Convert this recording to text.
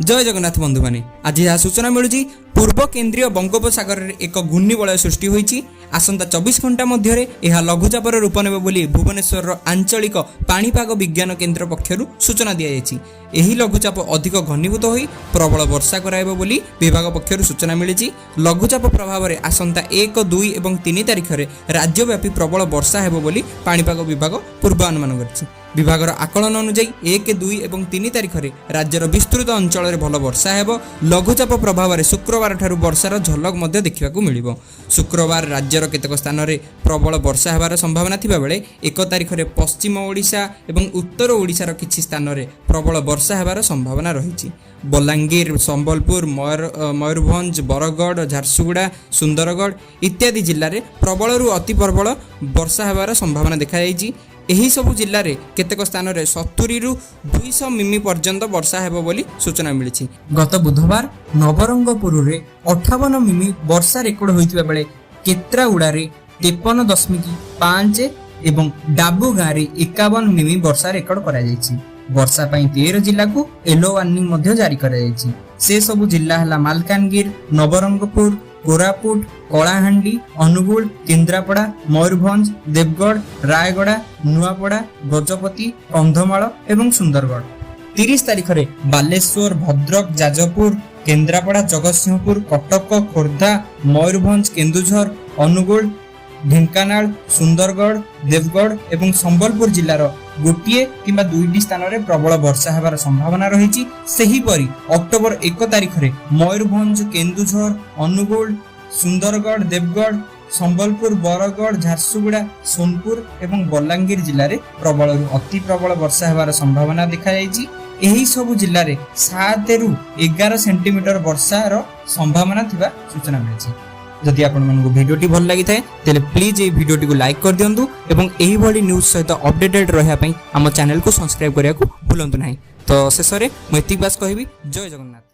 जय जगन्नाथ बंधु माने आज यह सूचना मिलूँ पूर्व केन्द्रीय बंगोपसागर में एक घूर्णिबलय सृष्टि होती आसंता 24 घंटा मध्य यह लघुचापर रूप नेब बोली भुवनेश्वर आंचलिक पाणीपाग विज्ञान केन्द्र पक्षर सूचना दी जाएगी। लघुचाप अधिक घनीभूत हो प्रबल वर्षा कराइब बोली विभाग पक्षर सूचना मिली। लघुचाप प्रभाव में आसंता 1, 2 और 3 तारिख में राज्यव्यापी प्रबल वर्षा हेब बोली पाणीपाग विभाग पूर्वानुमान कर विभागर आकलन अनुଯାୟୀ 1, 2 और 3 तारिख में राज्यर विस्तृत अंचल में भल वर्षा हेब। लघुचाप प्रभाव में शुक्रवार ठारू वर्षार झलक मध्य देखा मिलिब। शुक्रवार राज्यर केतक स्थान में प्रबल वर्षा हेबार संभावना थिबा बेले 1 तारिख में पश्चिम ओडिशा और उत्तर ओडिशार किछि स्थान में प्रबल वर्षा हेबार संभावना रही। बलांगीर, संबलपुर, मयूरभंज, बरगढ़, झारसुगुड़ा, सुंदरगढ़ इत्यादि जिले में प्रबल अति प्रबल वर्षा हेबार संभावना देखा एही सबु जिल्ला रे केतेक स्थान रे 70 रु 200 मिमी पर्यंत वर्षा हेबो बोली सूचना मिली। गत बुधवार नवरंगपुर रे 58 मिमी वर्षा रेकर्ड होइतिबा बेले केत्राउडा रे 53.5 एवं डाबू गाँ रे 51 मिमी वर्षा रेकर्ड करा जायछि। वर्षा पई 13 जिल्ला को येलो वार्निंग मध्य जारी करा जायछि। से सबु जिल्ला हला मालकानगिर, नवरंगपुर, कोरापुट, कलाहांडी, अनुगुल, केन्द्रापड़ा, मयूरभंज, देवगढ़, रायगड़ा, नुआपड़ा, गजपति, कंधमाल एवं सुंदरगढ़। 30 तारिख में बालेश्वर, भद्रक, जाजपुर, केन्द्रापड़ा, जगतसिंहपुर, कटक, खोर्धा, मयूरभंज, केन्दुझर, अनुगुल, ढेंकानाल, सुंदरगढ़, देवगढ़ एवं संबलपुर जिलार गोटे किंबा 2टी स्थान में प्रबल वर्षा हेबार संभावना रही। सेहीपरि अक्टोबर 1 तारिख में मयूरभंज, केन्दुझर, अनुगुल, सुंदरगढ़, देवगढ़, संबलपुर, बरगढ़, झारसुगुड़ा, सोनपुर एवं बलांगीर जिले में प्रबल अति प्रबल वर्षा हेबार संभावना देखा एही सबु जिले में 7 रु 11 सेंटीमीटर वर्षार संभावना थिबा सूचना मिली। जदि आपण मानकु वीडियोटी भल लागि थाए तेले प्लीज ए वीडियोटी को लाइक कर दियंतु एवं एही भली न्यूज सहित अपडेटेड रहया पई हम चैनल को सब्सक्राइब करिया को भूलंतु नाही। तो शेष रे मैं एतिक बास कहबी जय जगन्नाथ।